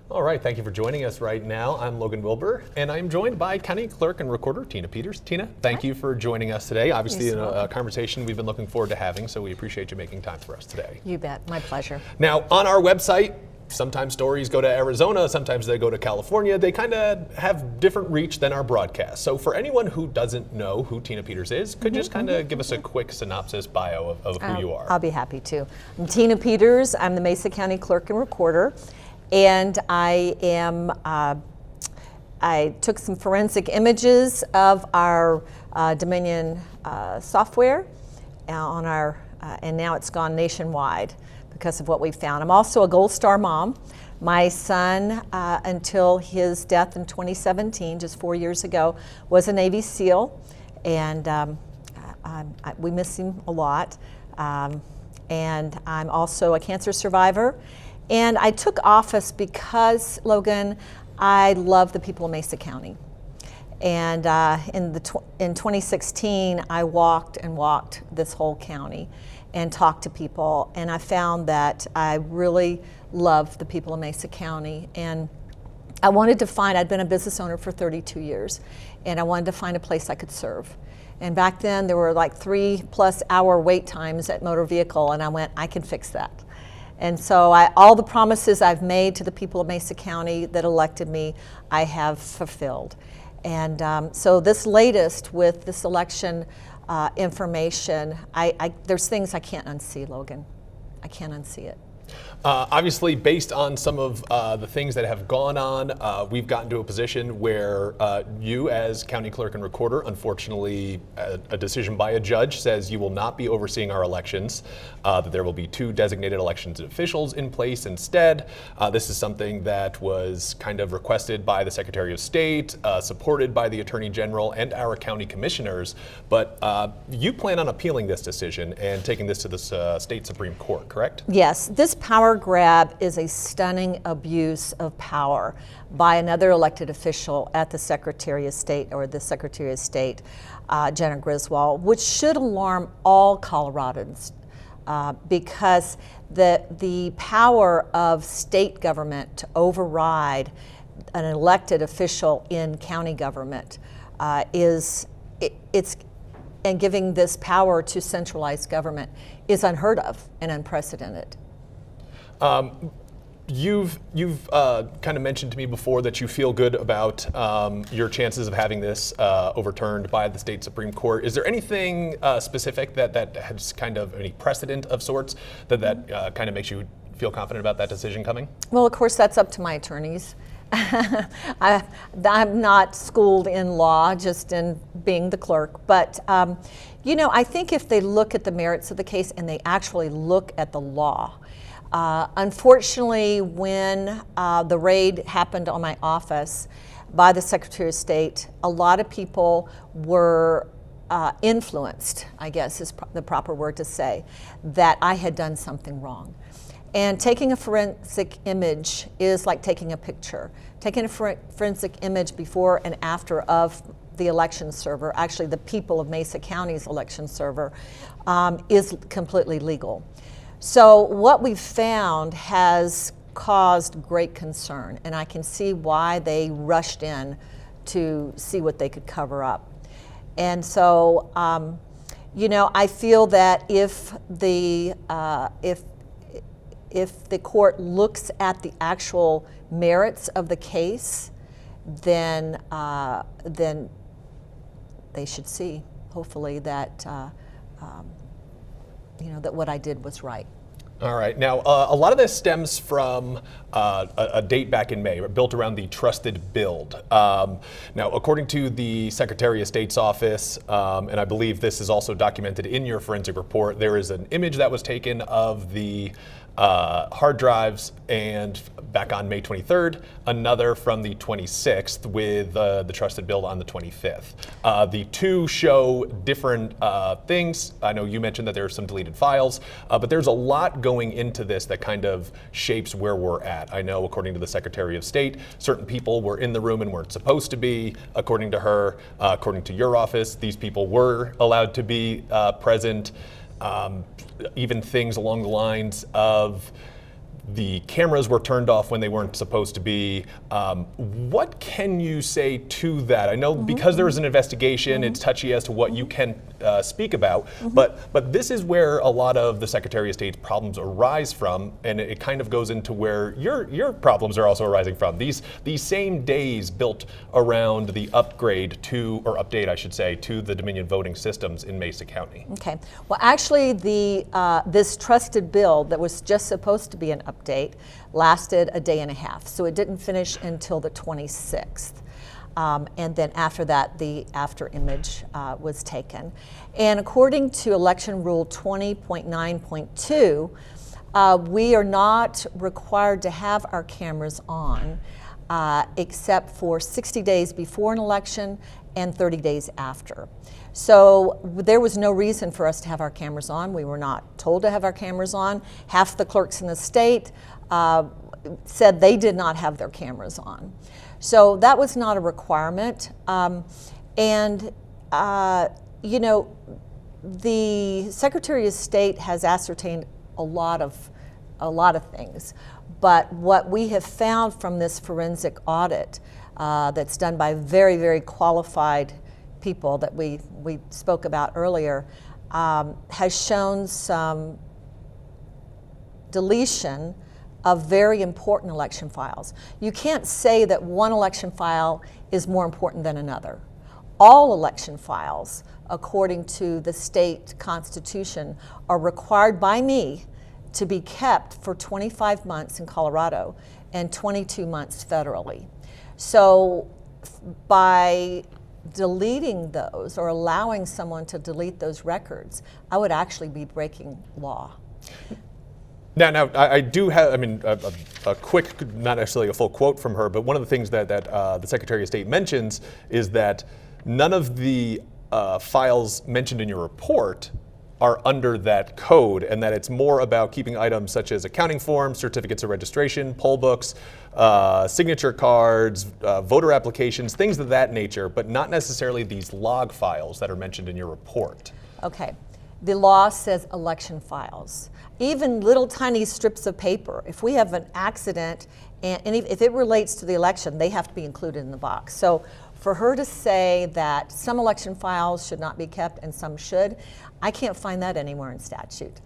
All right, thank you for joining us right now. I'm Logan Wilbur, and I'm joined by County Clerk and Recorder Tina Peters. Tina, thank you for joining us today. Obviously, a conversation we've been looking forward to having, so we appreciate you making time for us today. You bet, my pleasure. Now, on our website, sometimes stories go to Arizona, sometimes they go to California. They kind of have different reach than our broadcast. So for anyone who doesn't know who Tina Peters is, could you just kind of give us a quick synopsis bio of who you are? I'll be happy to. I'm Tina Peters. I'm the Mesa County Clerk and Recorder. And I took some forensic images of our Dominion software on our, and now it's gone nationwide because of what we found. I'm also a Gold Star mom. My son, until his death in 2017, just 4 years ago, was a Navy SEAL, and we miss him a lot. And I'm also a cancer survivor. And I took office because, Logan, I love the people of Mesa County. And in 2016, I walked this whole county and talked to people. And I found that I really love the people of Mesa County. And I wanted to find, I'd been a business owner for 32 years, and I wanted to find a place I could serve. And back then, there were like 3+ hour wait times at motor vehicle, and I went, I can fix that. And so all the promises I've made to the people of Mesa County that elected me, I have fulfilled. And so this latest with this election information, there's things I can't unsee, Logan. I can't unsee it. Obviously, based on some of the things that have gone on, we've gotten to a position where you, as County Clerk and Recorder, unfortunately, a decision by a judge says you will not be overseeing our elections, that there will be 2 designated elections officials in place instead. This is something that was kind of requested by the Secretary of State, supported by the Attorney General and our county commissioners, but you plan on appealing this decision and taking this to the State Supreme Court, correct? Yes, this power grab is a stunning abuse of power by another elected official at the Secretary of State, or the Secretary of State, Jenna Griswold, which should alarm all Coloradans because the power of state government to override an elected official in county government and giving this power to centralized government is unheard of and unprecedented. You've kind of mentioned to me before that you feel good about your chances of having this overturned by the state Supreme Court. Is there anything specific that has kind of any precedent of sorts that kind of makes you feel confident about that decision coming? Well, of course, that's up to my attorneys. I'm not schooled in law, just in being the clerk. But, I think if they look at the merits of the case and they actually look at the law, unfortunately, when the raid happened on my office by the Secretary of State, a lot of people were influenced, I guess is the proper word to say, that I had done something wrong. And taking a forensic image is like taking a picture. Taking a forensic image before and after of the election server, actually the people of Mesa County's election server, is completely legal. So what we've found has caused great concern, and I can see why they rushed in to see what they could cover up. And so, I feel that if the court looks at the actual merits of the case, then they should see, hopefully, that that what I did was right. All right. Now, a lot of this stems from a date back in May, built around the trusted build. Now, according to the Secretary of State's office, and I believe this is also documented in your forensic report, there is an image that was taken of the hard drives, and back on May 23rd, another from the 26th with the trusted build on the 25th. The two show different things. I know you mentioned that there are some deleted files, but there's a lot going into this that kind of shapes where we're at. I know, according to the Secretary of State, certain people were in the room and weren't supposed to be. According to her, according to your office, these people were allowed to be present. Even things along the lines of the cameras were turned off when they weren't supposed to be. What can you say to that? I know because there was an investigation, it's touchy as to what you can speak about, but this is where a lot of the Secretary of State's problems arise from, and it kind of goes into where your problems are also arising from. These same days built around the upgrade to, or update I should say, to the Dominion voting systems in Mesa County. Okay, well actually this trusted build that was just supposed to be an update lasted a day and a half, so it didn't finish until the 26th. And then after that, the after image was taken. And according to Election Rule 20.9.2, we are not required to have our cameras on except for 60 days before an election and 30 days after. So there was no reason for us to have our cameras on. We were not told to have our cameras on. Half the clerks in the state said they did not have their cameras on. So that was not a requirement. You know, the Secretary of State has ascertained a lot of things, but what we have found from this forensic audit that's done by very, very qualified people that we spoke about earlier has shown some deletion of very important election files. You can't say that one election file is more important than another. All election files, according to the state constitution, are required by me to be kept for 25 months in Colorado and 22 months federally. So by deleting those or allowing someone to delete those records, I would actually be breaking law. Now, I do have, I mean, a quick, not necessarily a full quote from her, but one of the things that the Secretary of State mentions is that none of the files mentioned in your report are under that code, and that it's more about keeping items such as accounting forms, certificates of registration, poll books, signature cards, voter applications, things of that nature, but not necessarily these log files that are mentioned in your report. Okay, the law says election files. Even little tiny strips of paper, if we have an accident and if it relates to the election, they have to be included in the box. So for her to say that some election files should not be kept and some should, I can't find that anywhere in statute.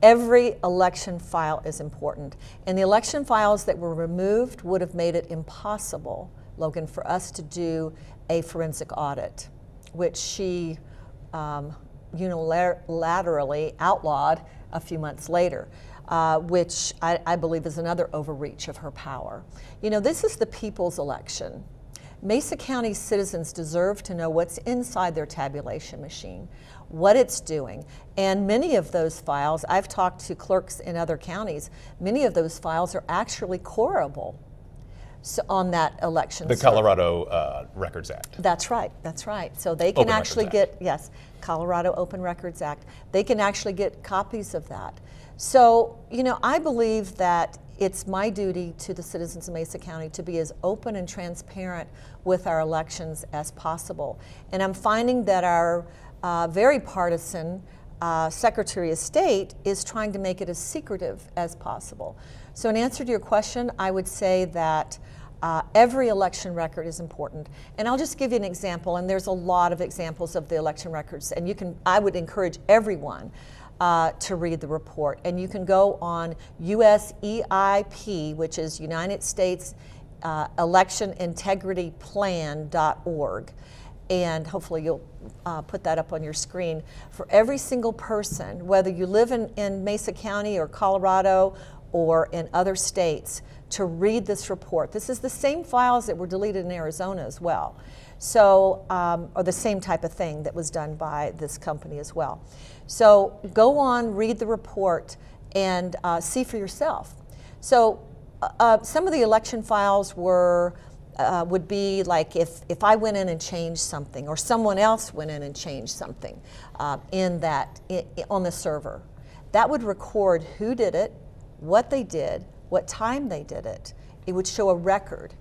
Every election file is important, and the election files that were removed would have made it impossible, Logan, for us to do a forensic audit, which she unilaterally outlawed a few months later, which I believe is another overreach of her power. You know, this is the people's election. Mesa County citizens deserve to know what's inside their tabulation machine, what it's doing. And many of those files, I've talked to clerks in other counties, many of those files are actually corrable on that election. The Colorado Records Act. That's right, that's right. So they can actually get, yes, Colorado Open Records Act. They can actually get copies of that. So, you know, I believe that it's my duty to the citizens of Mesa County to be as open and transparent with our elections as possible. And I'm finding that our very partisan Secretary of State is trying to make it as secretive as possible. So in answer to your question, I would say that every election record is important. And I'll just give you an example, and there's a lot of examples of the election records, and I would encourage everyone to read the report. And you can go on USEIP, which is United States Election Integrity Plan.org. And hopefully you'll put that up on your screen. For every single person, whether you live in Mesa County or Colorado or in other states, to read this report. This is the same files that were deleted in Arizona as well. So, or the same type of thing that was done by this company as well. So go on, read the report, and see for yourself. So some of the election files would be like if I went in and changed something, or someone else went in and changed something on the server. That would record who did it, what they did, what time they did it. It would show a record.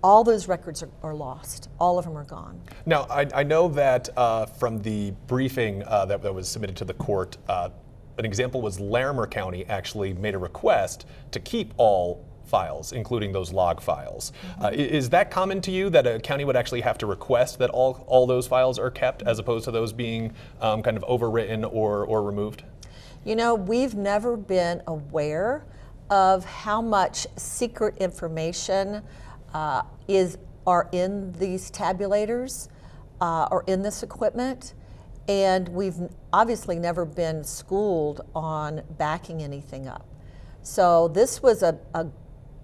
All those records are lost. All of them are gone. Now, I know that from the briefing that was submitted to the court, an example was Larimer County actually made a request to keep all files, including those log files. Is that common to you, that a county would actually have to request that all those files are kept, as opposed to those being kind of overwritten or removed? You know, we've never been aware of how much secret information are in these tabulators or in this equipment, and we've obviously never been schooled on backing anything up. So this was a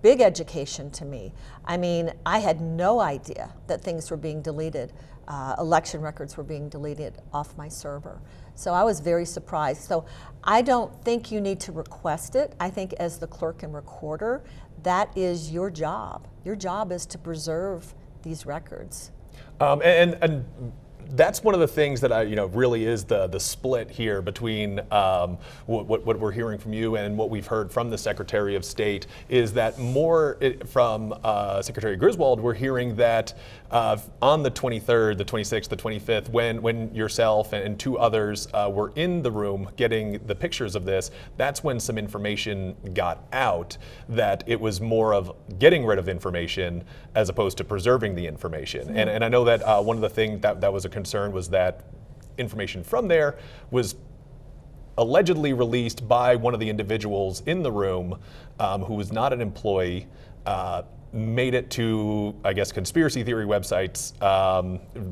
big education to me. I mean, I had no idea that things were being deleted, election records were being deleted off my server. So I was very surprised. So I don't think you need to request it. I think as the clerk and recorder, that is your job. Your job is to preserve these records. And that's one of the things that really is the split here between what we're hearing from you and what we've heard from the Secretary of State, is that more from Secretary Griswold, we're hearing that on the 23rd, the 26th, the 25th, when yourself and two others were in the room getting the pictures of this, that's when some information got out, that it was more of getting rid of information as opposed to preserving the information. And I know that one of the things that was a concern was that information from there was allegedly released by one of the individuals in the room who was not an employee, made it to, I guess, conspiracy theory websites,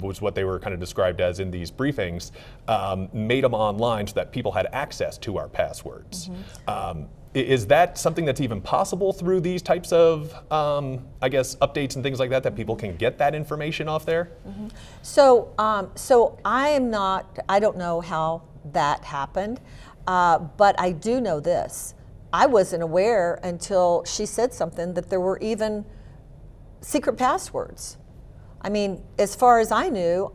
was what they were kind of described as in these briefings, made them online so that people had access to our passwords. Is that something that's even possible through these types of, I guess, updates and things like that people can get that information off there? So I don't know how that happened, but I do know this. I wasn't aware until she said something that there were even secret passwords. I mean, as far as I knew,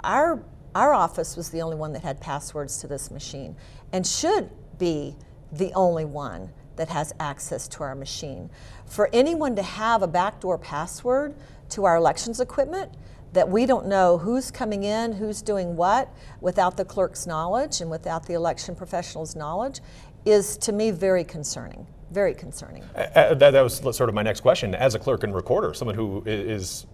our office was the only one that had passwords to this machine, and should be the only one that has access to our machine. For anyone to have a backdoor password to our elections equipment that we don't know who's coming in, who's doing what, without the clerk's knowledge and without the election professional's knowledge, is to me very concerning. Very concerning. That was sort of my next question. As a clerk and recorder, someone who is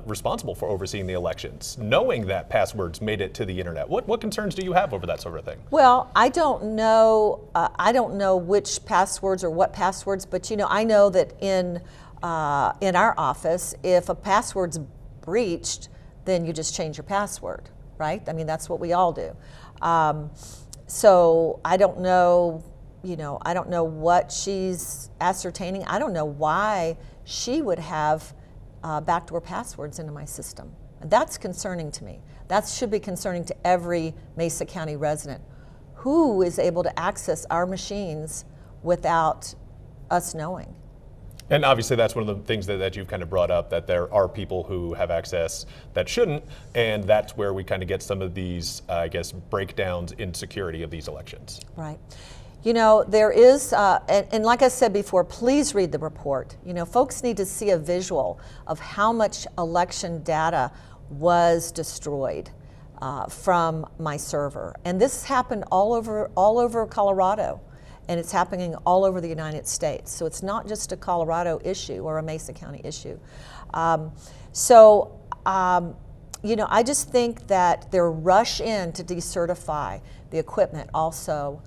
responsible for overseeing the elections, knowing that passwords made it to the internet, what concerns do you have over that sort of thing? Well, I don't know. I don't know which passwords or what passwords, but I know that in our office, if a password's breached, then you just change your password, right? I mean, that's what we all do. So I don't know. I don't know what she's ascertaining. I don't know why she would have backdoor passwords into my system. That's concerning to me. That should be concerning to every Mesa County resident. Who is able to access our machines without us knowing? And obviously that's one of the things that you've kind of brought up, that there are people who have access that shouldn't, and that's where we kind of get some of these, I guess, breakdowns in security of these elections. Right. There is, and like I said before, please read the report. Folks need to see a visual of how much election data was destroyed from my server. And this happened all over Colorado, and it's happening all over the United States. So it's not just a Colorado issue or a Mesa County issue. I just think that their rush in to decertify the equipment also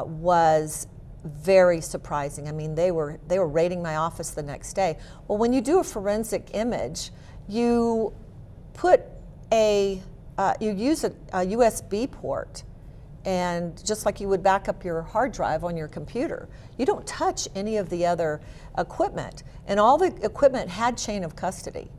was very surprising. I mean, they were raiding my office the next day. Well, when you do a forensic image, you put you use a USB port, and just like you would back up your hard drive on your computer, you don't touch any of the other equipment. And all the equipment had chain of custody.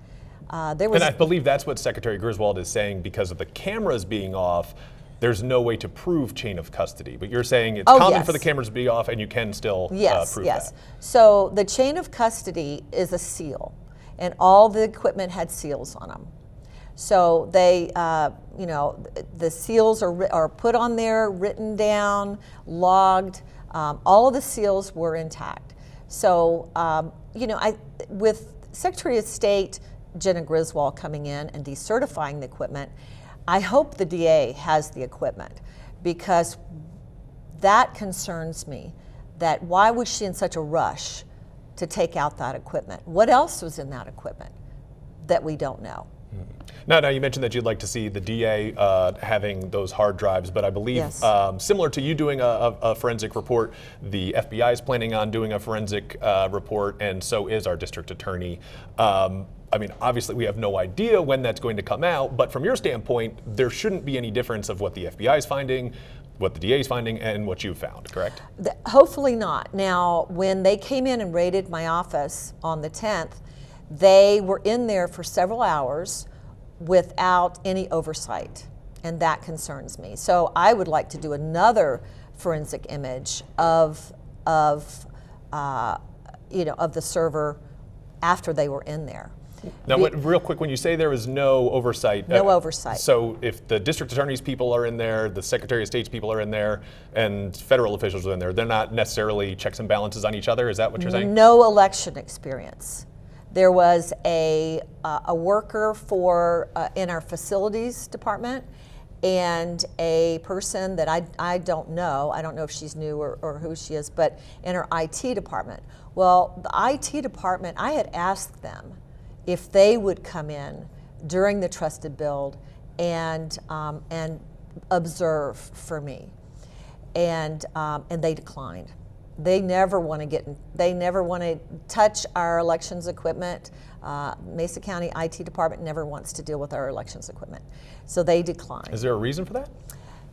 And I believe that's what Secretary Griswold is saying, because of the cameras being off, there's no way to prove chain of custody. But you're saying it's common for the cameras to be off, and you can still prove that. Yes. So the chain of custody is a seal, and all the equipment had seals on them. So they, the seals are put on there, written down, logged. All of the seals were intact. So, with Secretary of State Jenna Griswold coming in and decertifying the equipment, I hope the DA has the equipment, because that concerns me. That why was she in such a rush to take out that equipment? What else was in that equipment that we don't know? Now, you mentioned that you'd like to see the DA having those hard drives, but I believe Yes. Similar to you doing a forensic report, the FBI is planning on doing a forensic report, and so is our district attorney. I mean, obviously we have no idea when that's going to come out, but from your standpoint, there shouldn't be any difference of what the FBI is finding, what the DA is finding, and what you found, correct? Hopefully not. Now, when they came in and raided my office on the 10th, they were in there for several hours without any oversight, and that concerns me. So I would like to do another forensic image of the server after they were in there. Now, real quick, when you say there was no oversight. No oversight. So if the district attorney's people are in there, the Secretary of State's people are in there, and federal officials are in there, they're not necessarily checks and balances on each other? Is that what you're saying? No election experience. There was a worker in our facilities department and a person that I don't know if she's new or who she is, but in our IT department. Well, the IT department, I had asked them if they would come in during the trusted build and observe for me, and they declined. They never want to touch our elections equipment. Mesa County IT department never wants to deal with our elections equipment, so they declined. Is there a reason for that?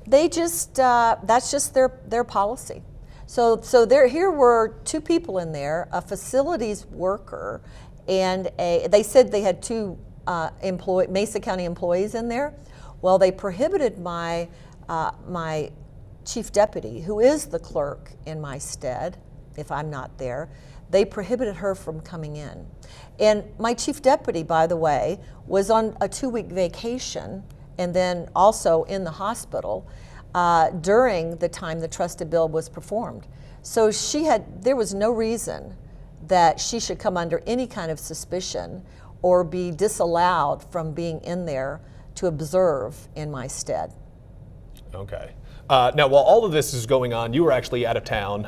They just that's just their policy. So here were two people in there, a facilities worker, and they said they had two Mesa County employees in there. Well, they prohibited my chief deputy, who is the clerk in my stead, if I'm not there, they prohibited her from coming in. And my chief deputy, by the way, was on a 2-week vacation and then also in the hospital during the time the trusted build was performed. So there was no reason that she should come under any kind of suspicion or be disallowed from being in there to observe in my stead. Okay. Now, while all of this is going on, you were actually out of town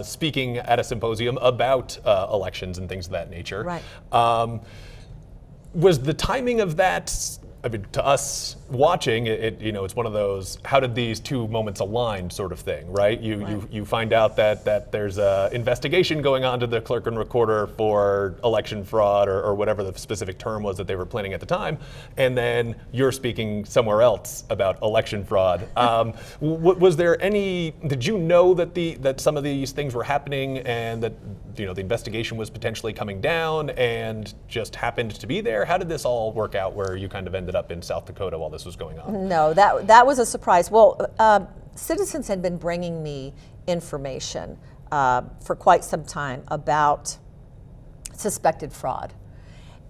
speaking at a symposium about elections and things of that nature. Right. Was the timing of that, I mean, to us watching, it's one of those, how did these two moments align sort of thing, right? You find out that there's an investigation going on to the clerk and recorder for election fraud or whatever the specific term was that they were planning at the time, and then you're speaking somewhere else about election fraud. Was there did you know that some of these things were happening and that the investigation was potentially coming down and just happened to be there? How did this all work out where you kind of ended up in South Dakota while this was going on? No, that was a surprise. Well, citizens had been bringing me information for quite some time about suspected fraud,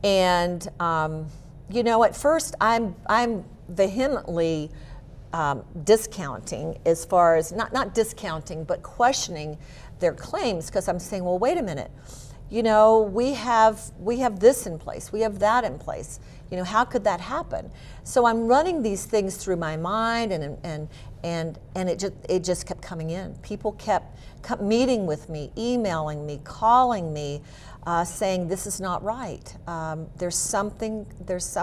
and at first I'm vehemently discounting, as far as not discounting, but questioning their claims, because I'm saying, well, wait a minute. We have this in place, we have that in place. How could that happen? So I'm running these things through my mind, and it just kept coming in. People kept meeting with me, emailing me, calling me, saying this is not right. There's something that's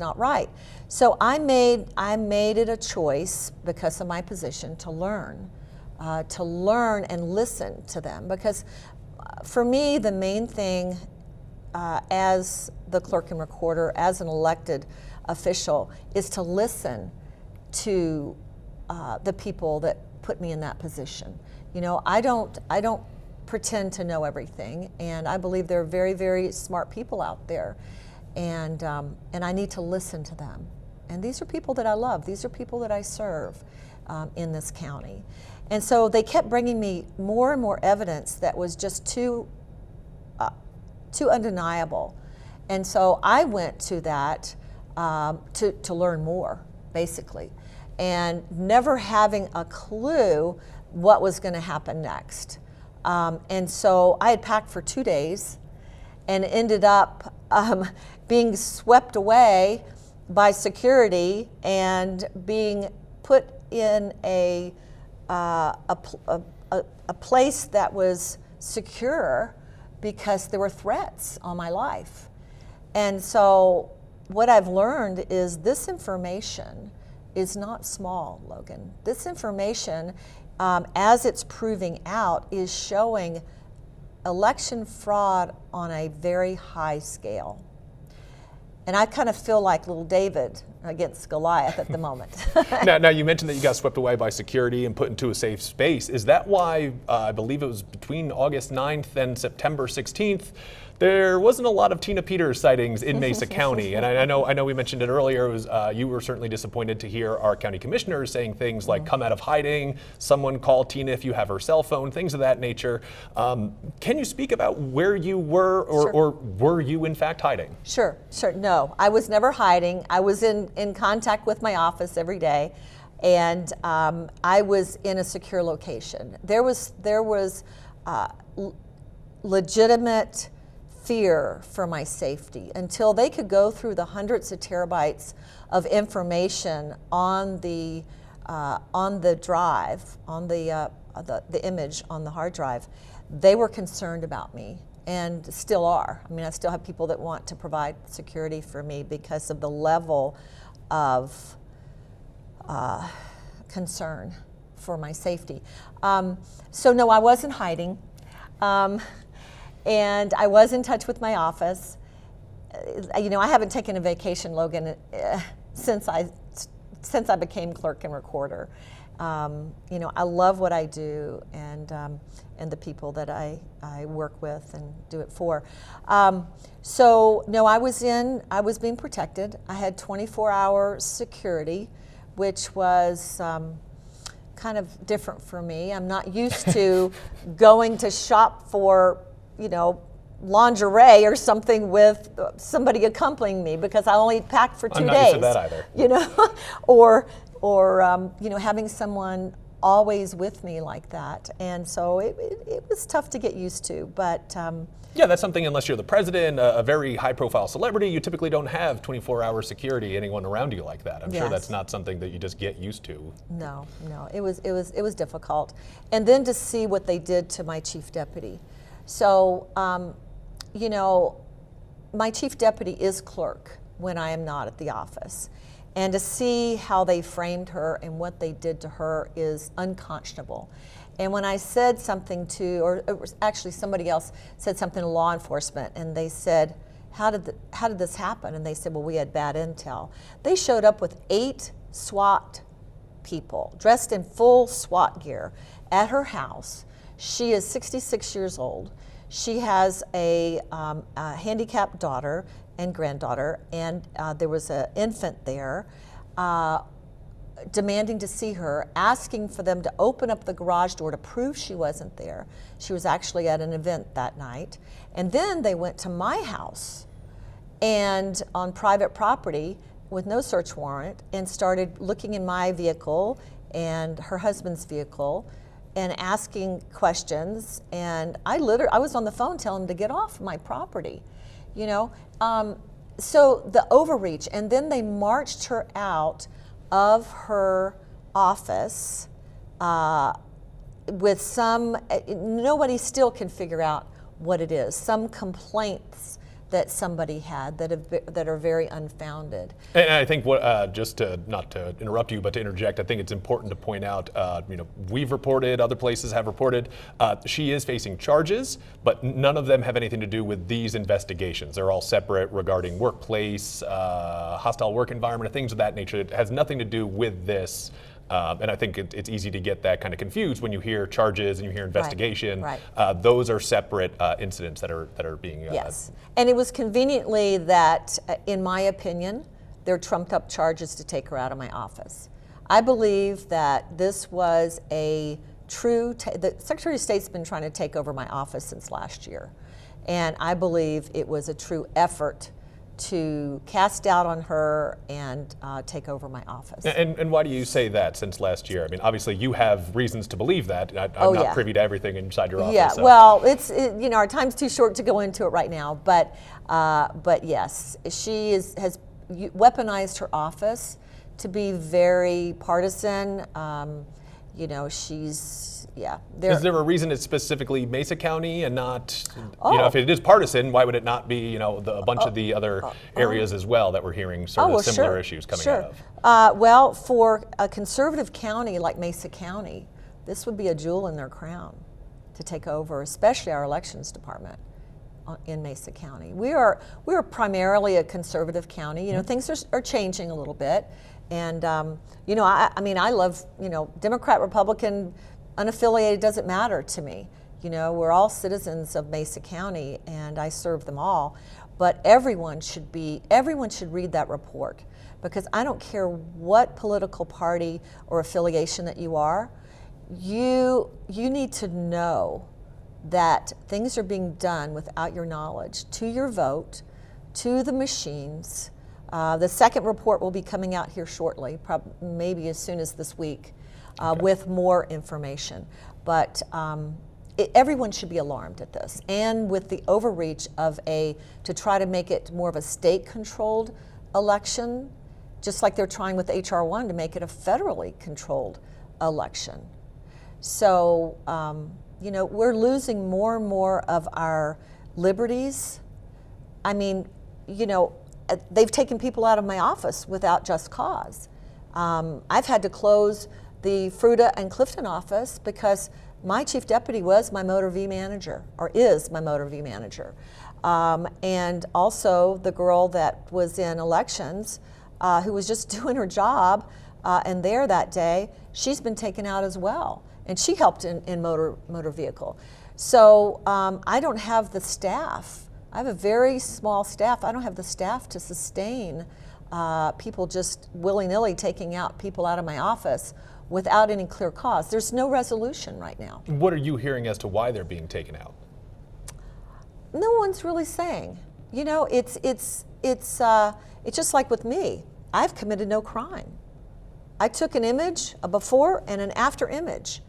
not right. So I made it a choice, because of my position, to learn and listen to them, because for me the main thing as the clerk and recorder, as an elected official, is to listen to the people that put me in that position. I don't pretend to know everything, and I believe there are very, very smart people out there, and I need to listen to them. And these are people that I love. These are people that I serve in this county. And so they kept bringing me more and more evidence that was just too undeniable. And so I went to that to learn more, basically, and never having a clue what was going to happen next. And so I had packed for 2 days and ended up being swept away by security and being put in a place that was secure because there were threats on my life. And so what I've learned is this information is not small, Logan. This information, as it's proving out, is showing election fraud on a very high scale. And I kind of feel like little David against Goliath at the moment. Now, you mentioned that you got swept away by security and put into a safe space. Is that why, I believe it was between August 9th and September 16th, there wasn't a lot of Tina Peters sightings in Mesa County? And I know we mentioned it earlier. It was, you were certainly disappointed to hear our county commissioners saying things like, come out of hiding, someone call Tina if you have her cell phone, things of that nature. Can you speak about where you were, or were you in fact hiding? Sure. No, I was never hiding. I was in contact with my office every day, and I was in a secure location. There was legitimate fear for my safety until they could go through the hundreds of terabytes of information on the drive, on the image on the hard drive. They were concerned about me, and still are. I mean, I still have people that want to provide security for me because of the level of concern for my safety. So no, I wasn't hiding. And I was in touch with my office. You know, I haven't taken a vacation, Logan, since I became clerk and recorder. You know, I love what I do, and the people that I work with and do it for. So no, I was being protected. I had 24-hour security, which was kind of different for me. I'm not used to going to shop for, you know, lingerie or something with somebody accompanying me, because I only packed for 2 days. I'm not used to that either. You know, or you know, having someone always with me like that, and so it was tough to get used to. But yeah, that's something, unless you're the president, a very high-profile celebrity, you typically don't have 24-hour security, anyone around you like that. I'm sure that's not something that you just get used to. No, it was difficult, and then to see what they did to my chief deputy. So, you know, my chief deputy is clerk when I am not at the office. And to see how they framed her and what they did to her is unconscionable. And when I said something to, or it was actually somebody else said something to law enforcement, and they said, how did this happen? And they said, well, we had bad intel. They showed up with 8 SWAT people dressed in full SWAT gear at her house. She is 66 years old. She has a handicapped daughter and granddaughter, and there was an infant there, demanding to see her, asking for them to open up the garage door to prove she wasn't there. She was actually at an event that night. And then they went to my house and on private property with no search warrant, and started looking in my vehicle and her husband's vehicle and asking questions. And I was on the phone telling them to get off my property, you know. So the overreach, and then they marched her out of her office with some, nobody still can figure out what it is, some complaints that somebody had that are very unfounded. And I think what, just to, not to interrupt you, but to interject, I think it's important to point out, you know, we've reported, other places have reported, she is facing charges, but none of them have anything to do with these investigations. They're all separate regarding workplace, hostile work environment, things of that nature. It has nothing to do with this. And I think it's easy to get that kind of confused when you hear charges and you hear investigation. Right. Those are separate incidents that are being. Yes, and it was conveniently that, in my opinion, they're trumped up charges to take her out of my office. I believe that this was a true. The Secretary of State's been trying to take over my office since last year, and I believe it was a true effort to cast doubt on her and take over my office. And why do you say that since last year? I mean, obviously you have reasons to believe that. I'm not privy to everything inside your office. Yeah, so. Well, you know, our time's too short to go into it right now, but yes, she has weaponized her office to be very partisan. You know, yeah. Is there a reason it's specifically Mesa County and not, you know, if it is partisan, why would it not be, you know, a bunch of the other areas as well that we're hearing sort of similar issues coming out of? Well, for a conservative county like Mesa County, this would be a jewel in their crown to take over, especially our elections department in Mesa County. We are primarily a conservative county. You know, things are changing a little bit. And, you know, I mean, I love, you know, Democrat, Republican, unaffiliated, doesn't matter to me. You know, we're all citizens of Mesa County and I serve them all. But everyone should read that report, because I don't care what political party or affiliation that you are, you need to know that things are being done without your knowledge, to your vote, to the machines. The second report will be coming out here shortly, maybe as soon as this week, with more information. But everyone should be alarmed at this. And with the overreach of to try to make it more of a state-controlled election, just like they're trying with H.R. 1 to make it a federally controlled election. So, you know, we're losing more and more of our liberties. I mean, you know, they've taken people out of my office without just cause. I've had to close the Fruita and Clifton office because my chief deputy was my motor V manager, or is my motor V manager. And also the girl that was in elections, who was just doing her job and there that day, she's been taken out as well. And she helped in motor vehicle. So I don't have the staff. I have a very small staff. I don't have the staff to sustain people just willy-nilly taking out people out of my office without any clear cause. There's no resolution right now. What are you hearing as to why they're being taken out? No one's really saying. You know, it's just like with me. I've committed no crime. I took an image, a before and an after image.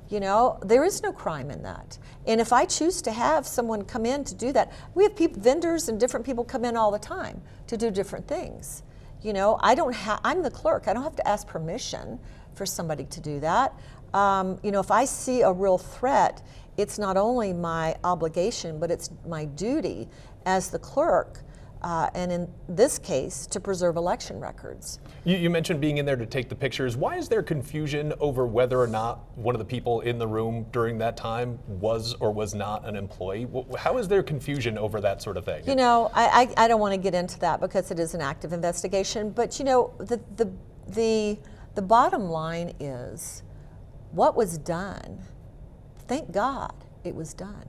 You know, there is no crime in that. And if I choose to have someone come in to do that, we have vendors and different people come in all the time to do different things. You know, I'm the clerk. I don't have to ask permission for somebody to do that. You know, if I see a real threat, it's not only my obligation, but it's my duty as the clerk, and in this case, to preserve election records. You mentioned being in there to take the pictures. Why is there confusion over whether or not one of the people in the room during that time was or was not an employee? How is there confusion over that sort of thing? You know, I don't want to get into that because it is an active investigation, but you know, the bottom line is what was done, thank God it was done.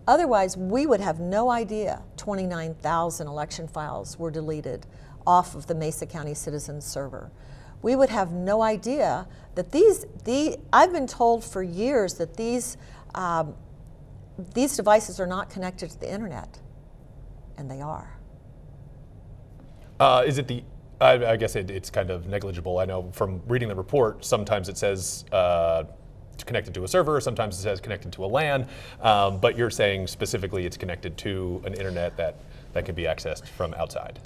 Otherwise, we would have no idea 29,000 election files were deleted off of the Mesa County Citizens server. We would have no idea that I've been told for years that these devices are not connected to the internet, and they are. Is it I guess it's kind of negligible. I know from reading the report, sometimes it says connected to a server, sometimes it says connected to a LAN, but you're saying specifically it's connected to an internet that can be accessed from outside.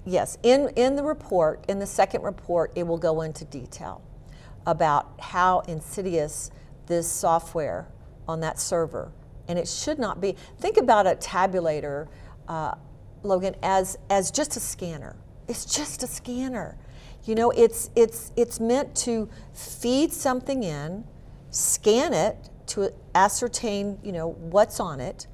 Yes, in the report, in the second report, it will go into detail about how insidious this software on that server, and it should not be. Think about a tabulator, Logan, as just a scanner. It's just a scanner. You know, it's meant to feed something in, scan it to ascertain, you know, what's on it,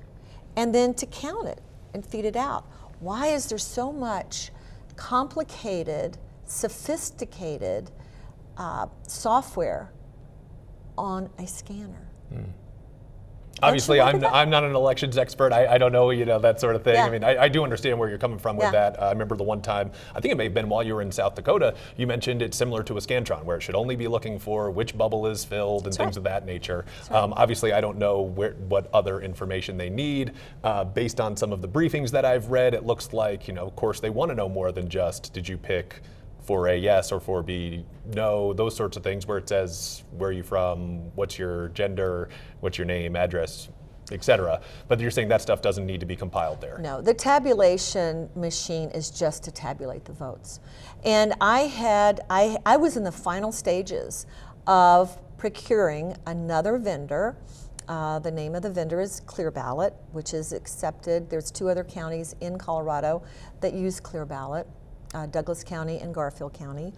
and then to count it and feed it out. Why is there so much complicated, sophisticated software on a scanner? Obviously, I'm not an elections expert. I don't know, you know, that sort of thing. Yeah. I mean, I do understand where you're coming from with that. I remember the one time, I think it may have been while you were in South Dakota, you mentioned it's similar to a Scantron, where it should only be looking for which bubble is filled and things of that nature. Obviously, I don't know what other information they need. Based on some of the briefings that I've read, it looks like, you know, of course, they want to know more than just, did you pick 4A yes or 4B no, those sorts of things where it says, where are you from, what's your gender, what's your name, address, et cetera. But you're saying that stuff doesn't need to be compiled there. No, the tabulation machine is just to tabulate the votes. And I was in the final stages of procuring another vendor. The name of the vendor is Clear Ballot, which is accepted. There's 2 other counties in Colorado that use Clear Ballot, Douglas County and Garfield County.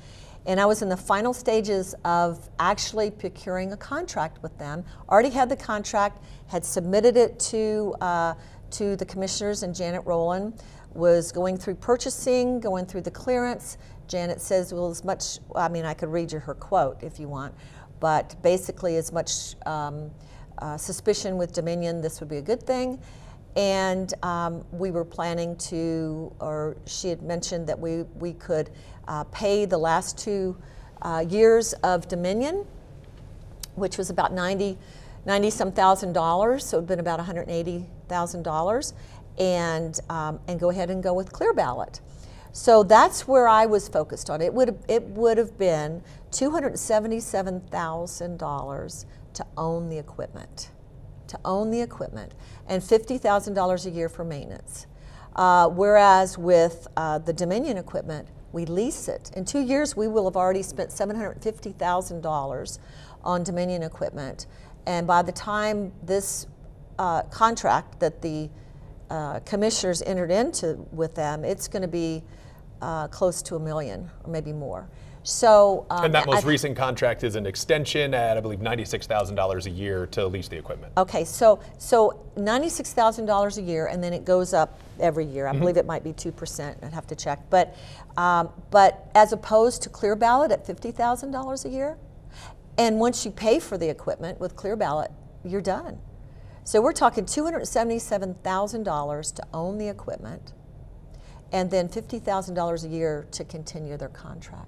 And I was in the final stages of actually procuring a contract with them. Already had the contract, had submitted it to the commissioners, and Janet Rowland was going through purchasing, going through the clearance. Janet says, well, as much, I mean, I could read you her quote if you want, but basically as much suspicion with Dominion, this would be a good thing. And we were planning to, or she had mentioned that we could pay the last 2 years of Dominion, which was about $90-some thousand, so it would have been about $180,000, and go ahead and go with Clear Ballot. So that's where I was focused on. It would have been $277,000 to own the equipment. And $50,000 a year for maintenance. Whereas with the Dominion equipment, we lease it. In 2 years, we will have already spent $750,000 on Dominion equipment. And by the time this contract that the commissioners entered into with them, it's going to be close to $1 million or maybe more. So, and that most recent contract is an extension at, I believe, $96,000 a year to lease the equipment. Okay, so $96,000 a year, and then it goes up every year. I believe it might be 2%. I'd have to check. But as opposed to Clear Ballot at $50,000 a year, and once you pay for the equipment with Clear Ballot, you're done. So we're talking $277,000 to own the equipment, and then $50,000 a year to continue their contract.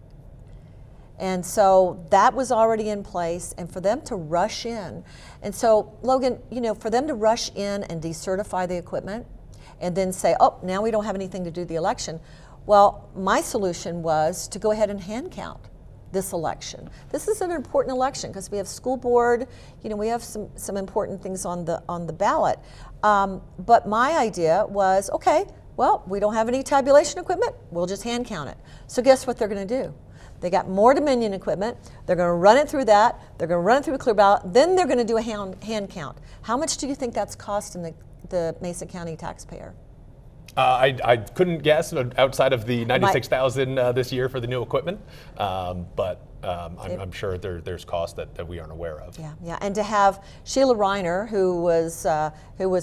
And so that was already in place, and for them to rush in. And so, Logan, for them to rush in and decertify the equipment and then say, oh, now we don't have anything to do the election. Well, my solution was to go ahead and hand count this election. This is an important election because we have school board, we have some important things on the ballot. But my idea was, okay, well, we don't have any tabulation equipment, we'll just hand count it. So guess what they're going to do? They got more Dominion equipment. They're going to run it through that. They're going to run it through a Clear Ballot. Then they're going to do a hand count. How much do you think that's costing the Mesa County taxpayer? I couldn't guess outside of the $96,000 this year for the new equipment, but I'm sure there's costs that we aren't aware of. Yeah, and to have Sheila Reiner, who was a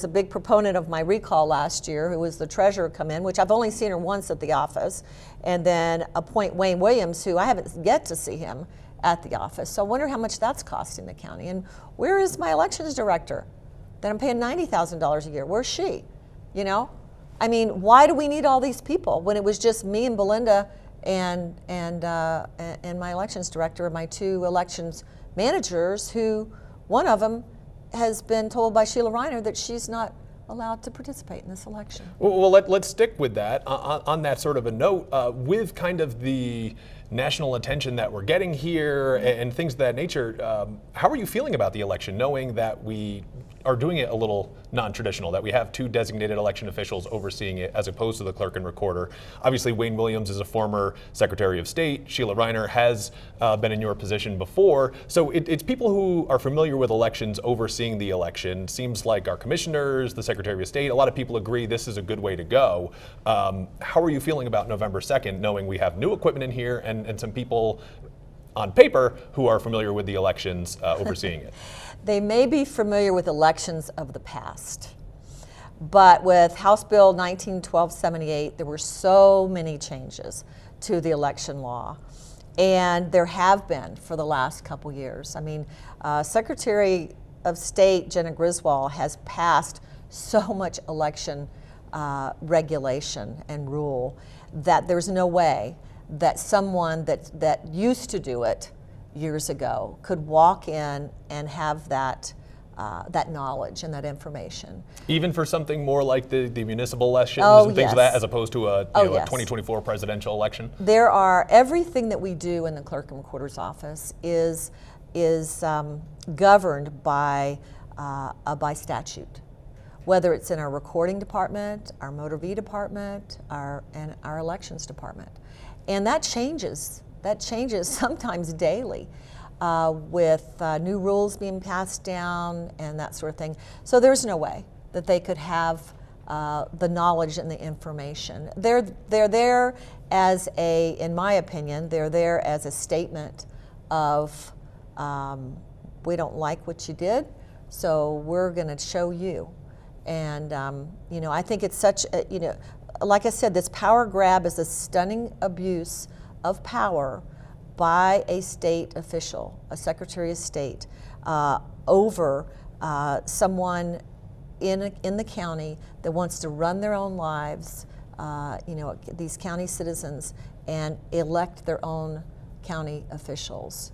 big proponent of my recall last year, who was the treasurer, come in, which I've only seen her once at the office, and then appoint Wayne Williams, who I haven't yet to see him at the office. So I wonder how much that's costing the county. And where is my elections director that I'm paying $90,000 a year? Where's she? I mean, why do we need all these people when it was just me and Belinda and my elections director and my 2 elections managers, who one of them has been told by Sheila Reiner that she's not allowed to participate in this election. Well, let's stick with that. On that sort of a note, with kind of the national attention that we're getting here and things of that nature, how are you feeling about the election, knowing that we are doing it a little non-traditional, that we have 2 designated election officials overseeing it as opposed to the clerk and recorder? Obviously, Wayne Williams is a former Secretary of State. Sheila Reiner has been in your position before. So it's people who are familiar with elections overseeing the election. Seems like our commissioners, the Secretary of State, a lot of people agree this is a good way to go. How are you feeling about November 2nd, knowing we have new equipment in here and some people on paper who are familiar with the elections overseeing it? They may be familiar with elections of the past, but with House Bill 19-1278, there were so many changes to the election law, and there have been for the last couple years. I mean, Secretary of State Jenna Griswold has passed so much election regulation and rule that there's no way that someone that used to do it years ago could walk in and have that knowledge and that information. Even for something more like the municipal elections and things of that, as opposed to a 2024 presidential election? There are, everything that we do in the clerk and recorder's office is governed by statute. whether it's in our recording department, our motor V department, and our elections department. And that changes sometimes daily with new rules being passed down and that sort of thing. So there's no way that they could have the knowledge and the information. They're there as in my opinion, they're there as a statement of we don't like what you did, so we're going to show you. And I think it's such a, like I said, this power grab is a stunning abuse of power by a state official, a Secretary of State, over someone in the county that wants to run their own lives, these county citizens, and elect their own county officials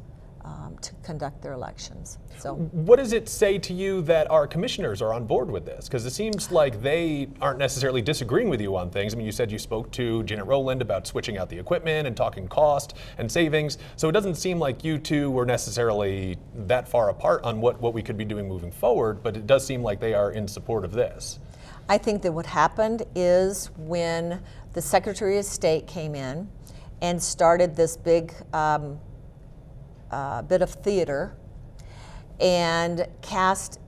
to conduct their elections. So, what does it say to you that our commissioners are on board with this? Because it seems like they aren't necessarily disagreeing with you on things. I mean, you said you spoke to Janet Rowland about switching out the equipment and talking cost and savings. So it doesn't seem like you two were necessarily that far apart on what we could be doing moving forward, but it does seem like they are in support of this. I think that what happened is when the Secretary of State came in and started this big bit of theater and cast,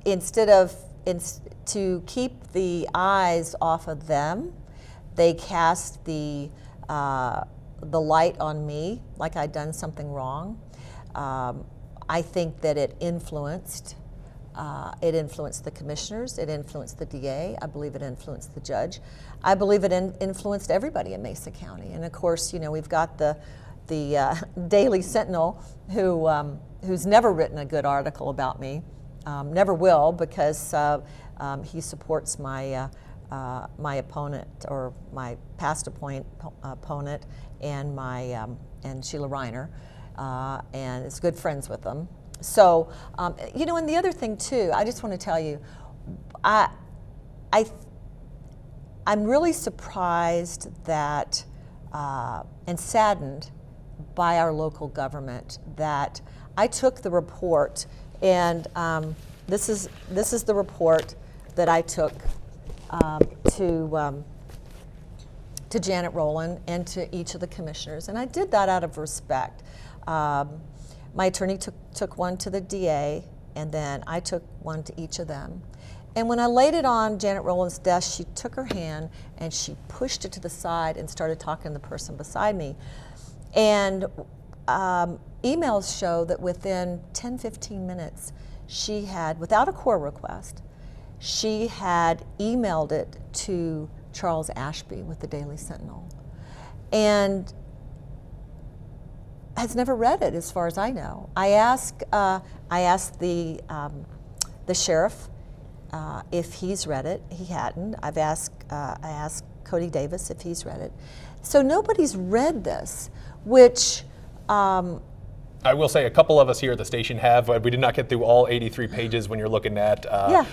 to keep the eyes off of them, they cast the light on me like I'd done something wrong. I think that it influenced the commissioners, it influenced the DA, I believe it influenced the judge. I believe it influenced everybody in Mesa County. And of course, we've got the Daily Sentinel, who's never written a good article about me, never will, because he supports my opponent, or my past opponent, and and Sheila Reiner, and is good friends with them. So, and the other thing too, I just want to tell you, I'm really surprised that and saddened by our local government that I took the report, and this is the report that I took to Janet Rowland and to each of the commissioners, and I did that out of respect. My attorney took one to the DA, and then I took one to each of them. And when I laid it on Janet Rowland's desk, she took her hand and she pushed it to the side and started talking to the person beside me. And emails show that within 10-15 minutes, she had, without a core request, she had emailed it to Charles Ashby with the Daily Sentinel, and has never read it, as far as I know. I asked the sheriff if he's read it. He hadn't. I asked Cody Davis if he's read it. So nobody's read this, which I will say a couple of us here at the station have. We did not get through all 83 pages when you're looking at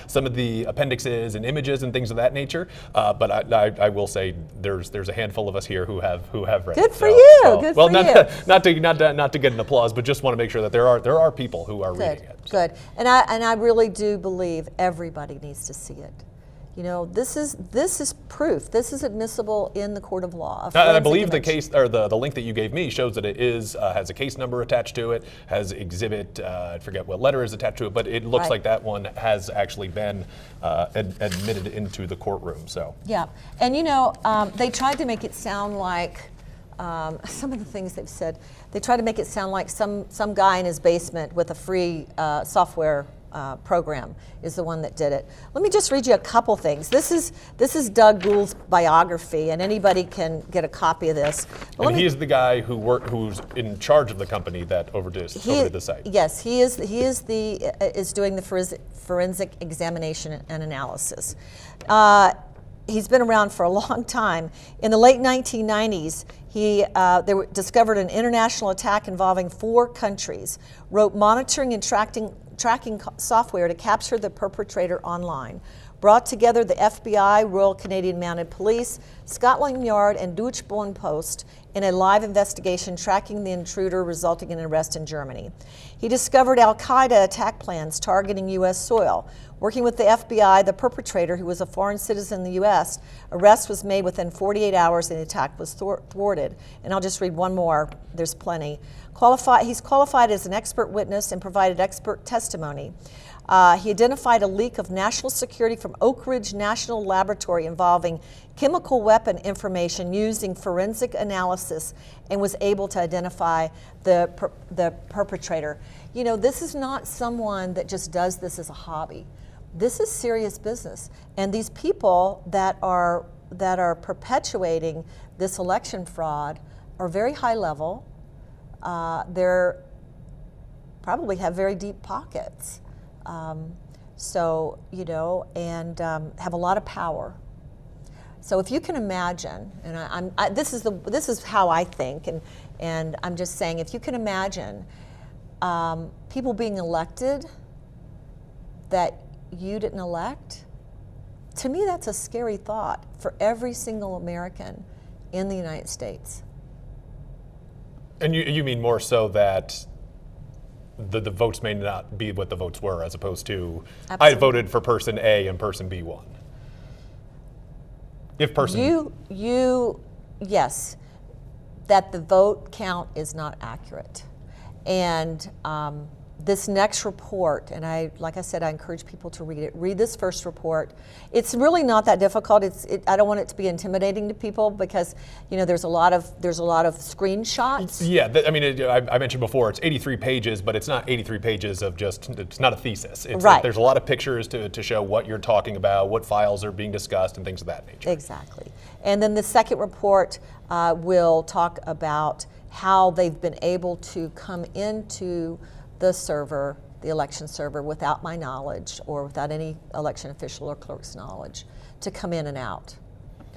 some of the appendixes and images and things of that nature. But I will say there's a handful of us here who have read it. Good for you. Good for you. Not to get an applause, but just want to make sure that there are people who are reading it. So. Good. And I really do believe everybody needs to see it. This is proof. This is admissible in the court of law. And I believe the case, or the link that you gave me, shows that it has a case number attached to it, has exhibit, I forget what letter is attached to it, but it looks like that one has actually been admitted into the courtroom. So yeah, and they tried to make it sound like some of the things they've said. They tried to make it sound like some guy in his basement with a free software program is the one that did it. Let me just read you a couple things. This is Doug Gould's biography, and anybody can get a copy of this. And he is the guy who's in charge of the company that overdid the site. Yes, he is doing the forensic examination and analysis. He's been around for a long time. In the late 1990s, they discovered an international attack involving 4 countries, wrote monitoring and tracking software to capture the perpetrator online, brought together the FBI, Royal Canadian Mounted Police, Scotland Yard, and Deutsche Post in a live investigation tracking the intruder, resulting in an arrest in Germany. He discovered al-Qaeda attack plans targeting U.S. soil, Working with the FBI, the perpetrator, who was a foreign citizen in the U.S., arrest was made within 48 hours and the attack was thwarted. And I'll just read one more, there's plenty. He's qualified as an expert witness and provided expert testimony. He identified a leak of national security from Oak Ridge National Laboratory involving chemical weapon information using forensic analysis and was able to identify the perpetrator. You know, this is not someone that just does this as a hobby. This is serious business. And these people that are perpetuating this election fraud are very high level. They're probably have very deep pockets. So, you know, and have a lot of power. So if you can imagine, and this is how I think, and I'm just saying, if you can imagine people being elected that you didn't elect, to me that's a scary thought for every single American in the United States. And you mean more so that the votes may not be what the votes were, as opposed to Absolutely. I voted for person A and person B won. If person yes, that the vote count is not accurate, and this next report, and like I said, I encourage people to read it. Read this first report. It's really not that difficult. I don't want it to be intimidating to people because, you know, there's a lot of screenshots. Yeah, I mean, I mentioned before, it's 83 pages, but it's not 83 pages of just, it's not a thesis. It's right. There's a lot of pictures to show what you're talking about, what files are being discussed, and things of that nature. Exactly. And then the second report will talk about how they've been able to come into the server, the election server, without my knowledge or without any election official or clerk's knowledge, to come in and out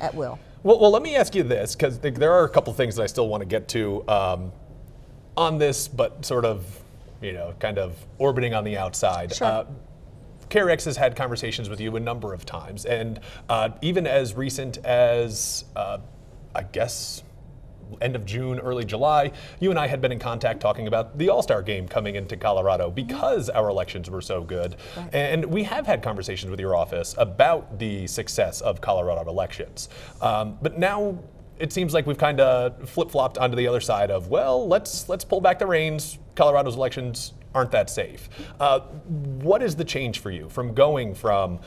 at will. Well, let me ask you this, because there are a couple things that I still want to get to on this, but sort of, you know, kind of orbiting on the outside. Sure. Krex has had conversations with you a number of times, and even as recent as, I guess, end of June, early July, you and I had been in contact talking about the All-Star game coming into Colorado because our elections were so good. Right. And we have had conversations with your office about the success of Colorado elections. But now it seems like we've kind of flip-flopped onto the other side of, well, let's pull back the reins. Colorado's elections aren't that safe. What is the change for you from going from,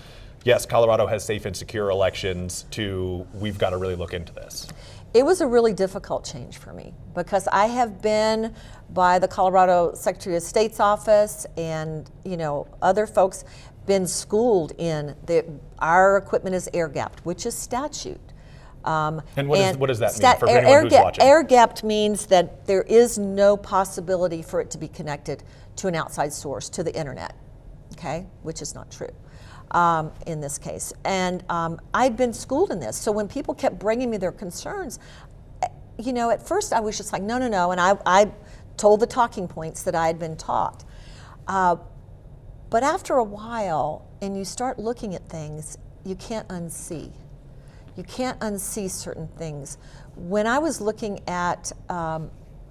yes, Colorado has safe and secure elections, to we've got to really look into this? It was a really difficult change for me because I have been by the Colorado Secretary of State's office and, you know, other folks been schooled in our equipment is air gapped, which is statute. And what does that mean for anyone who's watching? Air gapped means that there is no possibility for it to be connected to an outside source, to the internet, okay, which is not true. In this case. And I'd been schooled in this. So when people kept bringing me their concerns, you know, at first I was just like, no. And I told the talking points that I had been taught. But after a while, and you start looking at things, you can't unsee. You can't unsee certain things. When I was looking at,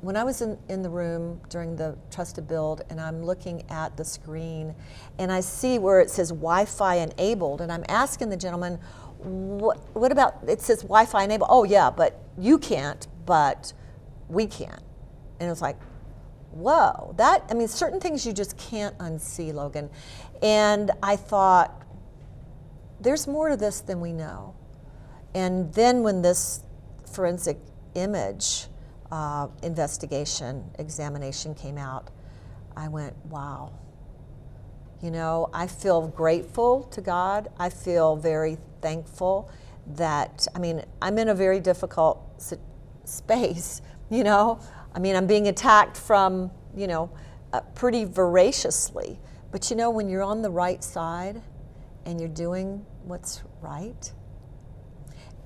when I was in the room during the trusted build and I'm looking at the screen and I see where it says Wi-Fi enabled, and I'm asking the gentleman, what about, it says Wi-Fi enabled, oh yeah, but you can't, but we can. And it was like, whoa, I mean, certain things you just can't unsee, Logan. And I thought, there's more to this than we know. And then when this forensic image examination came out, I went, wow. You know, I feel grateful to God. I feel very thankful that, I mean, I'm in a very difficult space, you know. I mean, I'm being attacked from, you know, pretty voraciously. But you know, when you're on the right side and you're doing what's right,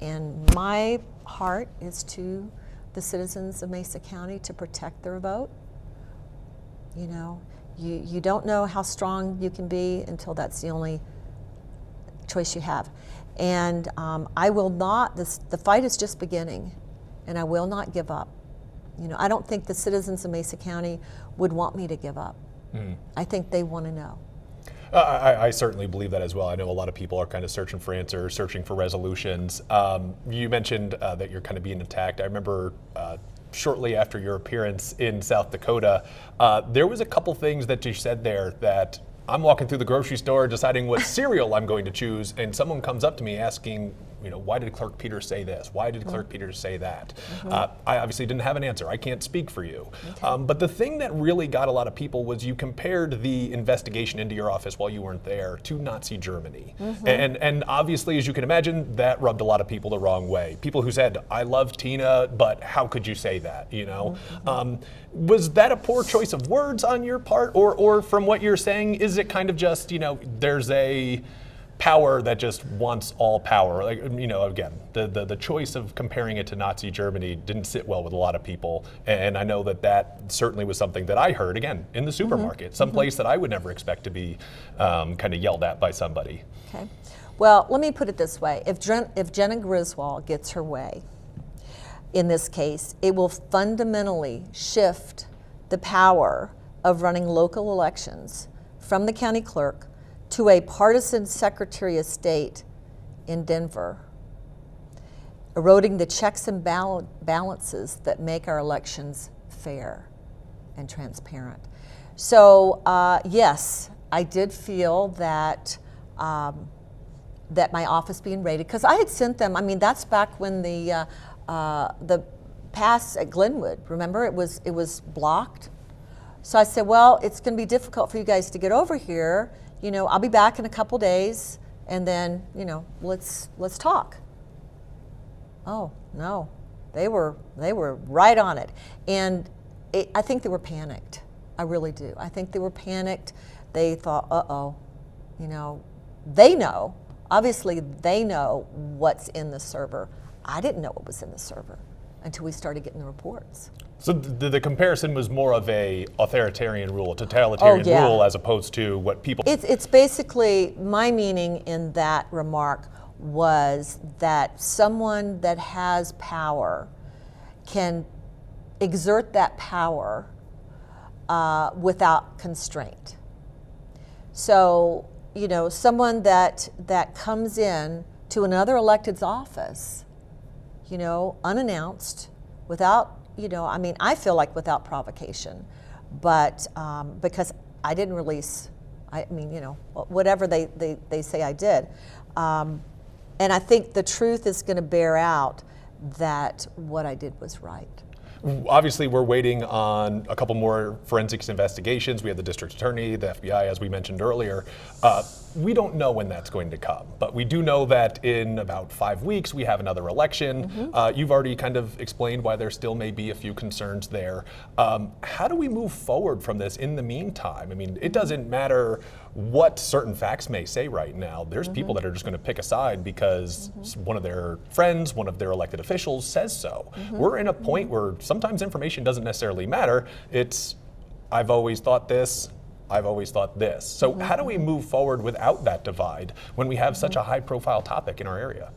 and my heart is to the citizens of Mesa County to protect their vote. You know, you don't know how strong you can be until that's the only choice you have. And I will not, the fight is just beginning, and I will not give up. You know, I don't think the citizens of Mesa County would want me to give up. I think they want to know. I certainly believe that as well. I know a lot of people are kind of searching for answers, searching for resolutions. You mentioned that you're kind of being attacked. I remember shortly after your appearance in South Dakota, there was a couple things that you said there that I'm walking through the grocery store deciding what cereal I'm going to choose, and someone comes up to me asking, why did Clerk Peters say this? Why did Clerk Peters say that? I obviously didn't have an answer. I can't speak for you. Okay. But the thing that really got a lot of people was you compared the investigation into your office while you weren't there to Nazi Germany. And obviously, as you can imagine, that rubbed a lot of people the wrong way. People who said, I love Tina, but how could you say that, Was that a poor choice of words on your part? Or from what you're saying, is it kind of just, there's a power that just wants all power? Like, again, the choice of comparing it to Nazi Germany didn't sit well with a lot of people. And I know that certainly was something that I heard, again, in the supermarket, someplace that I would never expect to be kind of yelled at by somebody. Okay. Well, let me put it this way. If Jenna Griswold gets her way, in this case, it will fundamentally shift the power of running local elections from the county clerk to a partisan Secretary of State in Denver, eroding the checks and balances that make our elections fair and transparent. So yes, I did feel that that my office being raided, because I had sent them. I mean, that's back when the pass at Glenwood. Remember, it was blocked. So I said, well, it's going to be difficult for you guys to get over here. I'll be back in a couple days, and then, let's talk. Oh no, they were right on it, and I think they were panicked. I really do. I think they were panicked. They thought, they know. Obviously, they know what's in the server. I didn't know what was in the server until we started getting the reports. So the comparison was more of a authoritarian rule, a totalitarian rule, as opposed to what people... It's basically, my meaning in that remark was that someone that has power can exert that power without constraint. So, someone that comes in to another elected's office, unannounced, without, I feel like without provocation, but because I didn't release, whatever they say I did. And I think the truth is going to bear out that what I did was right. Obviously, we're waiting on a couple more forensics investigations. We have the district attorney, the FBI, as we mentioned earlier. We don't know when that's going to come, but we do know that in about 5 weeks, we have another election. You've already kind of explained why there still may be a few concerns there. How do we move forward from this in the meantime? I mean, it doesn't matter what certain facts may say right now. There's people that are just going to pick a side because one of their friends, one of their elected officials says so. We're in a point where sometimes information doesn't necessarily matter. It's, I've always thought this, I've always thought this. So how do we move forward without that divide when we have such a high profile topic in our area?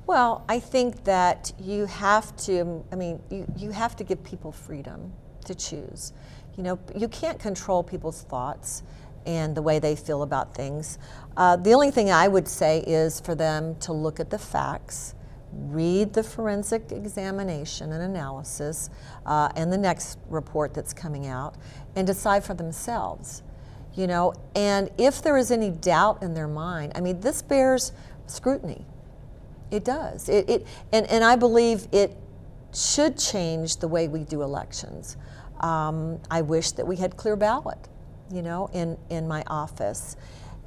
Well, I think that you have to, you have to give people freedom to choose. You can't control people's thoughts and the way they feel about things. The only thing I would say is for them to look at the facts, read the forensic examination and analysis and the next report that's coming out, and decide for themselves. And if there is any doubt in their mind, this bears scrutiny. It does. And I believe it should change the way we do elections. I wish that we had clear ballot, in my office.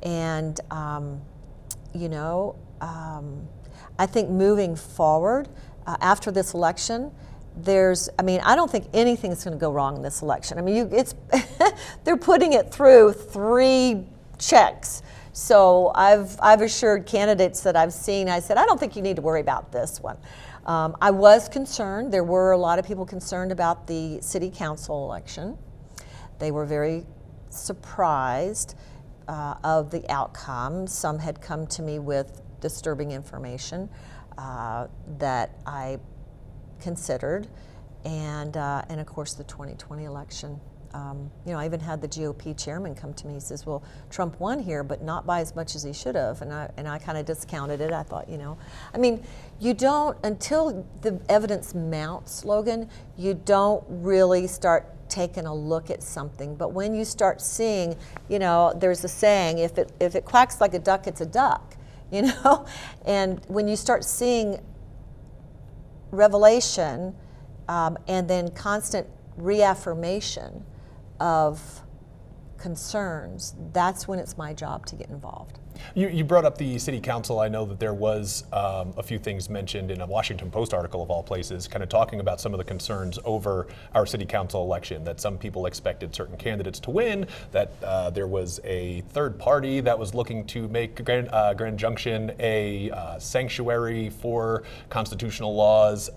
And, I think moving forward after this election, I don't think anything's going to go wrong in this election. They're putting it through 3 checks. So I've assured candidates that I've seen, I said, I don't think you need to worry about this one. I was concerned. There were a lot of people concerned about the city council election. They were very surprised of the outcome. Some had come to me with disturbing information that I considered, and of course the 2020 election. I even had the GOP chairman come to me. He says, "Well, Trump won here, but not by as much as he should have." And I kind of discounted it. I thought, you don't, until the evidence mounts, Logan, you don't really start taking a look at something. But when you start seeing, there's a saying, if it quacks like a duck, it's a duck, And when you start seeing revelation and then constant reaffirmation of concerns, that's when it's my job to get involved. You brought up the city council. I know that there was a few things mentioned in a Washington Post article of all places, kind of talking about some of the concerns over our city council election, that some people expected certain candidates to win, that there was a third party that was looking to make Grand Junction a sanctuary for constitutional laws.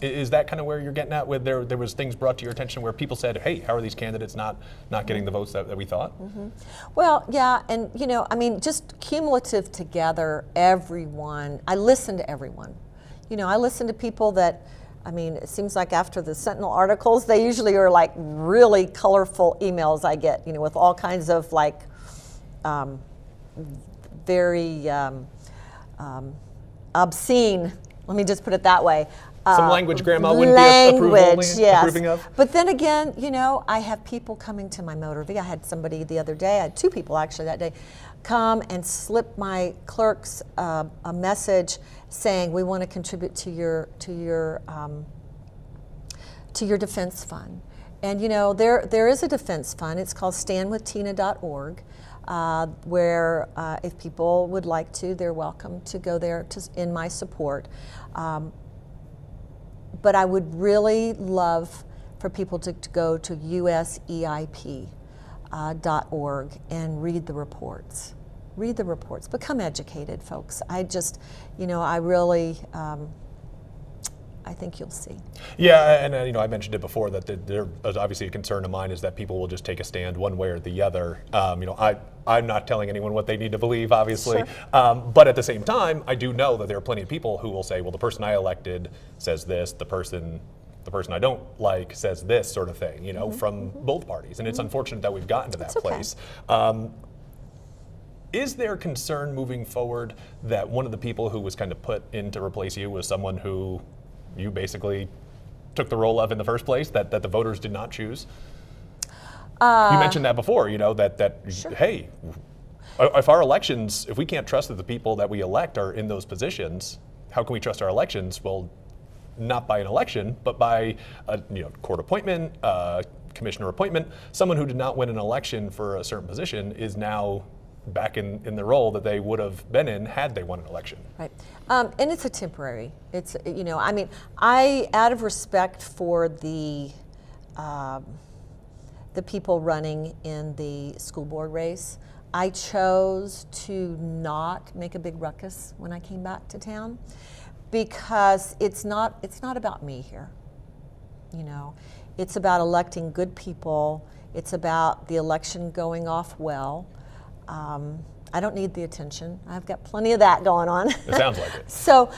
Is that kind of where you're getting at? With there was things brought to your attention where people said, hey, how are these candidates not getting the votes that we thought? Mm-hmm. Well, yeah, and just cumulative together, everyone, I listen to everyone. I listen to people that, it seems like after the Sentinel articles, they usually are like really colorful emails I get, with all kinds of like very obscene, let me just put it that way. Some language Grandma wouldn't be approving of? But then again, I have people coming to my motor vehicle. I had somebody the other day, I had two people actually that day, come and slip my clerks a message saying, we want to contribute to your defense fund. And there is a defense fund. It's called standwithtina.org, where if people would like to, they're welcome to go there in my support. But I would really love for people to go to useip.org and read the reports. Read the reports. Become educated, folks. I really, I think you'll see. Yeah, and I mentioned it before that there is obviously a concern of mine is that people will just take a stand one way or the other. I'm not telling anyone what they need to believe, obviously. Sure. But at the same time, I do know that there are plenty of people who will say, well, the person I elected says this, the person I don't like says this sort of thing, from both parties. And it's unfortunate that we've gotten to that place. Is there concern moving forward that one of the people who was kind of put in to replace you was someone who you basically took the role of in the first place, that the voters did not choose? You mentioned that before, that Sure. Hey, if our elections, if we can't trust that the people that we elect are in those positions, how can we trust our elections? Well, not by an election, but by a court appointment, commissioner appointment. Someone who did not win an election for a certain position is now back in the role that they would have been in had they won an election. Right, and it's a temporary. It's I out of respect for the people running in the school board race, I chose to not make a big ruckus when I came back to town, because it's not about me here. It's about electing good people. It's about the election going off well. I don't need the attention. I've got plenty of that going on. It sounds like it. So,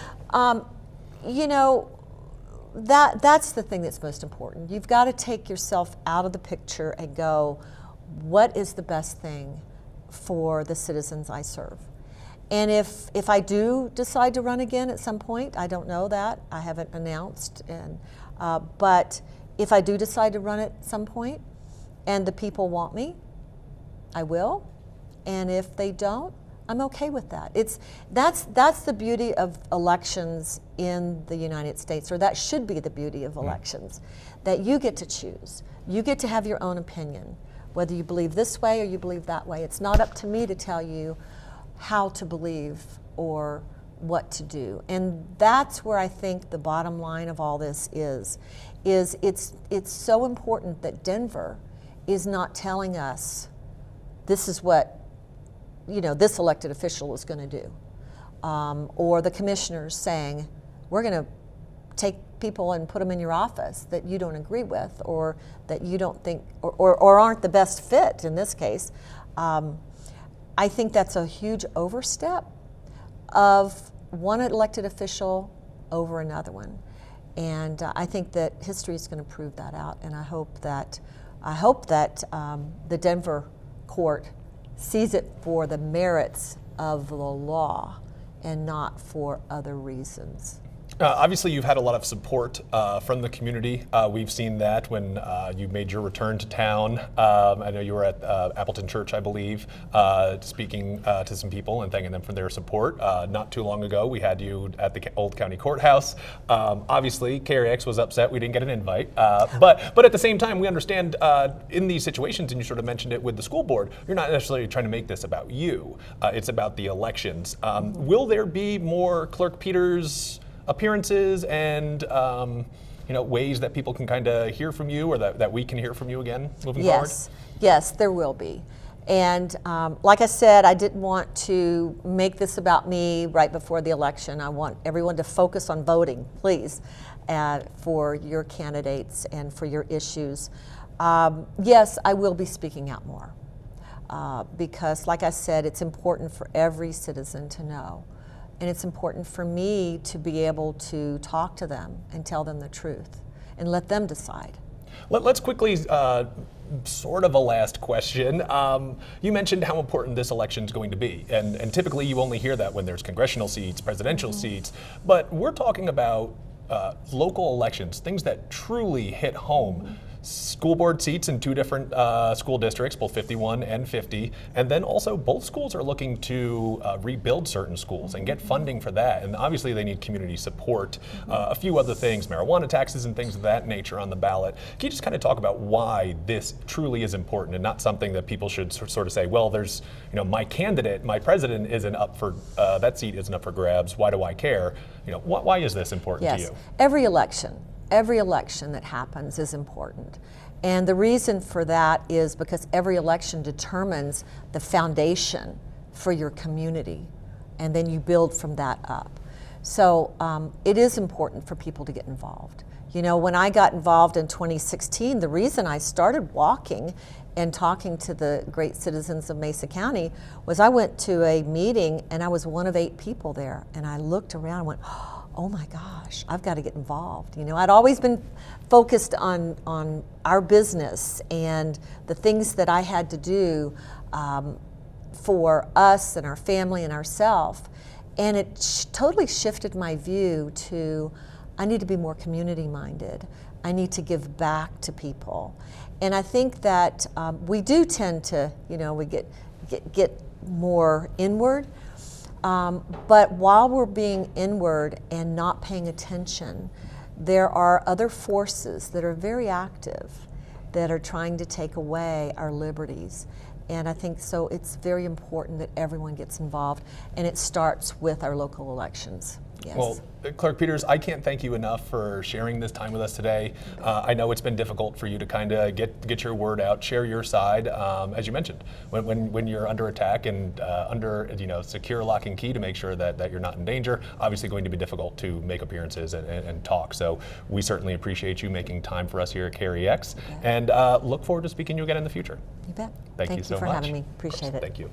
that's the thing that's most important. You've got to take yourself out of the picture and go, what is the best thing for the citizens I serve? And if I do decide to run again at some point, I don't know that. I haven't announced. But if I do decide to run at some point and the people want me, I will. And if they don't, I'm okay with that. That's the beauty of elections in the United States, or that should be the beauty of elections, that you get to choose. You get to have your own opinion, whether you believe this way or you believe that way. It's not up to me to tell you how to believe or what to do. And that's where I think the bottom line of all this is it's so important that Denver is not telling us this is what this elected official is going to do, or the commissioners saying we're going to take people and put them in your office that you don't agree with, or that you don't think or aren't the best fit in this case. I think that's a huge overstep of one elected official over another one. And I think that history is going to prove that out, and I hope that I hope that the Denver court sees it for the merits of the law and not for other reasons. Obviously, you've had a lot of support from the community. We've seen that when you made your return to town. I know you were at Appleton Church, I believe, speaking to some people and thanking them for their support. Not too long ago, we had you at the Old County Courthouse. Obviously, Krex was upset we didn't get an invite. But at the same time, we understand in these situations, and you sort of mentioned it with the school board, you're not necessarily trying to make this about you. It's about the elections. Will there be more Clerk Peters appearances and ways that people can kind of hear from you, or that we can hear from you again moving forward? Yes, there will be. And like I said, I didn't want to make this about me right before the election. I want everyone to focus on voting, please, for your candidates and for your issues. Yes, I will be speaking out more because, like I said, it's important for every citizen to know. And it's important for me to be able to talk to them and tell them the truth and let them decide. Let's quickly, sort of a last question. You mentioned how important this election is going to be. And typically you only hear that when there's congressional seats, presidential seats. But we're talking about local elections, things that truly hit home. School board seats in 2 different school districts, both 51 and 50, and then also both schools are looking to rebuild certain schools and get funding for that, and obviously they need community support. A few other things, marijuana taxes and things of that nature on the ballot. Can you just kind of talk about why this truly is important and not something that people should sort of say, well, there's, my candidate, my president isn't up for, that seat isn't up for grabs, why do I care? Why is this important to you? Every election that happens is important. And the reason for that is because every election determines the foundation for your community, and then you build from that up. So it is important for people to get involved. When I got involved in 2016, the reason I started walking and talking to the great citizens of Mesa County was I went to a meeting and I was one of 8 people there, and I looked around and went, oh my gosh, I've got to get involved. I'd always been focused on our business and the things that I had to do for us and our family and ourselves. And it totally shifted my view to, I need to be more community minded. I need to give back to people. And I think that we do tend to, we get more inward. But while we're being inward and not paying attention, there are other forces that are very active that are trying to take away our liberties. And I think so it's very important that everyone gets involved, and it starts with our local elections. Yes. Well, Clerk Peters, I can't thank you enough for sharing this time with us today. I know it's been difficult for you to kind of get your word out, share your side. As you mentioned, when you're under attack and under secure lock and key to make sure that you're not in danger, obviously going to be difficult to make appearances and talk. So we certainly appreciate you making time for us here at Krex, and look forward to speaking to you again in the future. You bet. Thank you so much. Thank you for having me. Appreciate it. Thank you.